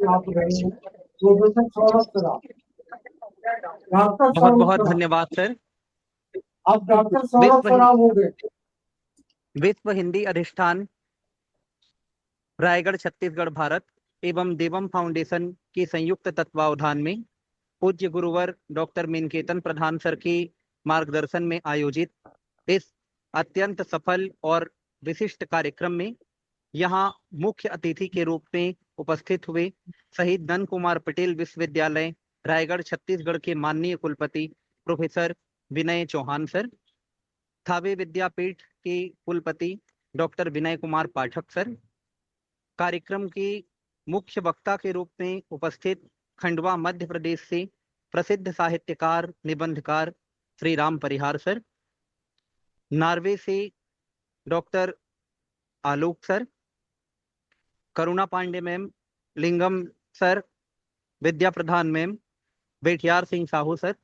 आप रहे हैं प्रोफेसर सौरभ सराफ। डॉक्टर बहुत सौरभ बहुत सराफ, धन्यवाद सर। आप डॉक्टर सौरभ सराफ हो गए। विश्व हिंदी अधिष्ठान रायगढ़ छत्तीसगढ़ भारत एवं देवम फाउंडेशन के संयुक्त तत्वावधान में पूज्य गुरुवर डॉक्टर मीनकेतन प्रधान सर के मार्गदर्शन में आयोजित इस अत्यंत सफल और विशिष्ट कार्यक्रम में यहाँ मुख्य अतिथि के रूप में उपस्थित हुए शहीद नंद कुमार पटेल विश्वविद्यालय रायगढ़ छत्तीसगढ़ के माननीय कुलपति प्रोफेसर विनय चौहान सर, थावे विद्यापीठ के कुलपति डॉक्टर विनय कुमार पाठक सर, कार्यक्रम के मुख्य वक्ता के रूप में उपस्थित खंडवा मध्य प्रदेश से प्रसिद्ध साहित्यकार निबंधकार श्री राम परिहार सर, नॉर्वे से डॉक्टर आलोक सर, करुणा पांडे मैम, लिंगम सर, विद्या प्रधान मैम, बेटियार सिंह साहू सर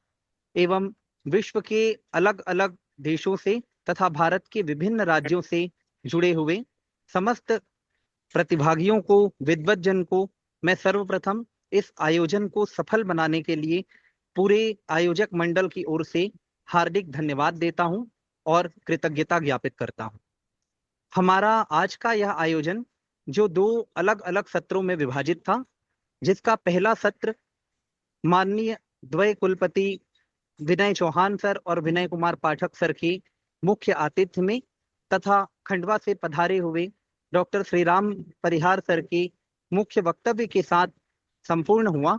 एवं विश्व के अलग अलग देशों से तथा भारत के विभिन्न राज्यों से जुड़े हुए समस्त प्रतिभागियों को, विद्वज्जन को मैं सर्वप्रथम इस आयोजन को सफल बनाने के लिए पूरे आयोजक मंडल की ओर से हार्दिक धन्यवाद देता हूं और कृतज्ञता ज्ञापित करता हूं। हमारा आज का यह आयोजन जो 2 अलग अलग सत्रों में विभाजित था, जिसका पहला सत्र माननीय द्वय कुलपति विनय चौहान सर और विनय कुमार पाठक सर की मुख्य आतिथ्य में तथा खंडवा से पधारे हुए डॉक्टर श्री राम परिहार सर की मुख्य वक्तव्य के साथ संपूर्ण हुआ।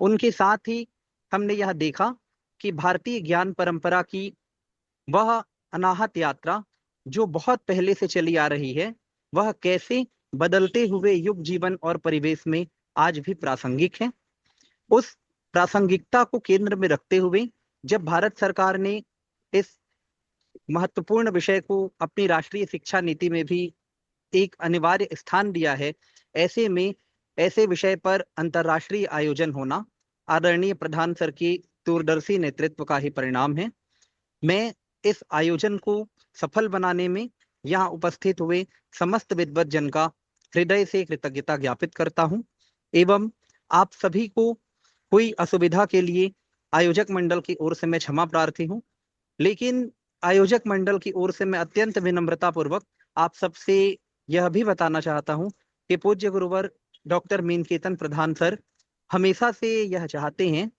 उनके साथ ही हमने यह देखा कि भारतीय ज्ञान परंपरा की वह अनाहत यात्रा जो बहुत पहले से चली आ रही है, वह कैसे बदलते हुए युग, जीवन और परिवेश में आज भी प्रासंगिक है। उस प्रासंगिकता को केंद्र में रखते हुए जब भारत सरकार ने इस महत्वपूर्ण विषय को अपनी राष्ट्रीय शिक्षा नीति में भी एक अनिवार्य स्थान दिया है, ऐसे में ऐसे विषय पर अंतर्राष्ट्रीय आयोजन होना आदरणीय प्रधान सर की दूरदर्शी नेतृत्व का ही परिणाम है। मैं इस आयोजन को सफल बनाने में यहाँ उपस्थित हुए समस्त विद्वज्जन का हृदय से कृतज्ञता ज्ञापित करता हूँ एवं आप सभी को कोई असुविधा के लिए आयोजक मंडल की ओर से मैं क्षमा प्रार्थी हूँ, लेकिन आयोजक मंडल की ओर से मैं अत्यंत विनम्रता पूर्वक आप सबसे यह भी बताना चाहता हूँ कि पूज्य गुरुवर डॉक्टर मीनकेतन प्रधान सर हमेशा से यह चाहते हैं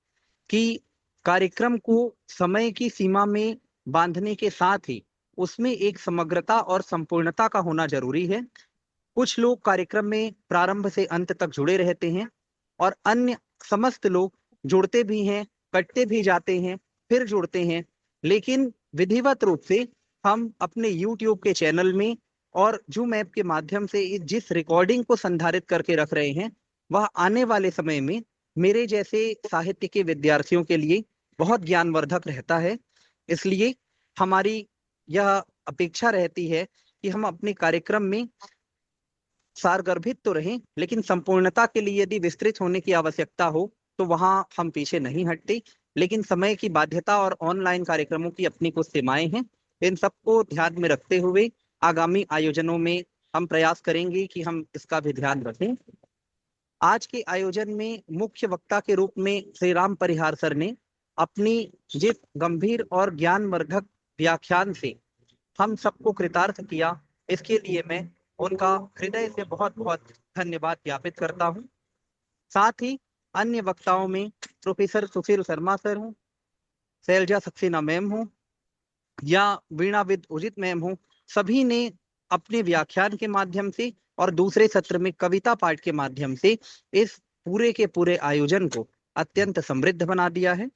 कि कार्यक्रम को समय की सीमा में बांधने के साथ ही उसमें एक समग्रता और संपूर्णता का होना जरूरी है। कुछ लोग कार्यक्रम में प्रारंभ से अंत तक जुड़े रहते हैं और अन्य समस्त लोग जुड़ते भी हैं, कटते भी जाते हैं, फिर जुड़ते हैं, लेकिन विधिवत रूप से हम अपने YouTube के चैनल में और जूम ऐप के माध्यम से जिस रिकॉर्डिंग को संधारित करके रख रहे हैं, वह आने वाले समय में मेरे जैसे साहित्य के विद्यार्थियों के लिए बहुत ज्ञानवर्धक रहता है। इसलिए हमारी यह अपेक्षा रहती है कि हम अपने कार्यक्रम में सारगर्भित तो रहें, लेकिन संपूर्णता के लिए यदि विस्तृत होने की आवश्यकता हो तो वहां हम पीछे नहीं हटते। लेकिन समय की बाध्यता और ऑनलाइन कार्यक्रमों की अपनी कुछ सीमाएं हैं। इन सबको ध्यान में रखते हुए आगामी आयोजनों में हम प्रयास करेंगे कि हम इसका भी ध्यान रखें। आज के आयोजन में मुख्य वक्ता के रूप में श्री राम परिहार सर ने अपनी जिस गंभीर और ज्ञानवर्धक व्याख्यान से हम सबको कृतार्थ किया, इसके लिए मैं उनका हृदय से बहुत बहुत धन्यवाद ज्ञापित करता हूं। साथ ही अन्य वक्ताओं में प्रोफेसर सुशील शर्मा सर हूं, शैलजा सक्सेना मैम हूं या वीणाविद उदित मैम हूं, सभी ने अपने व्याख्यान के माध्यम से और दूसरे सत्र में कविता पाठ के माध्यम से इस पूरे के पूरे आयोजन को अत्यंत समृद्ध बना दिया है।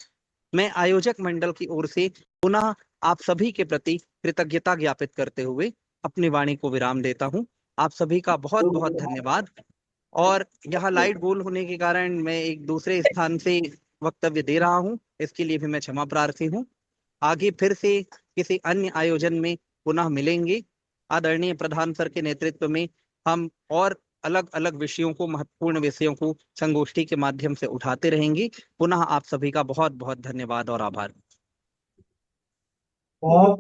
मैं आयोजक मंडल की ओर से पुनः आप सभी के प्रति कृतज्ञता ज्ञापित करते हुए अपनी वाणी को विराम देता हूं। आप सभी का बहुत बहुत धन्यवाद। और यहाँ लाइट गोल होने के कारण मैं एक दूसरे स्थान से वक्तव्य दे रहा हूं, इसके लिए भी मैं क्षमा प्रार्थी हूं। आगे फिर से किसी अन्य आयोजन में पुनः मिलेंगे। आदरणीय प्रधान सर के नेतृत्व में हम और अलग अलग विषयों को, महत्वपूर्ण विषयों को संगोष्ठी के माध्यम से उठाते रहेंगे। पुनः आप सभी का बहुत बहुत धन्यवाद और आभार। बहुत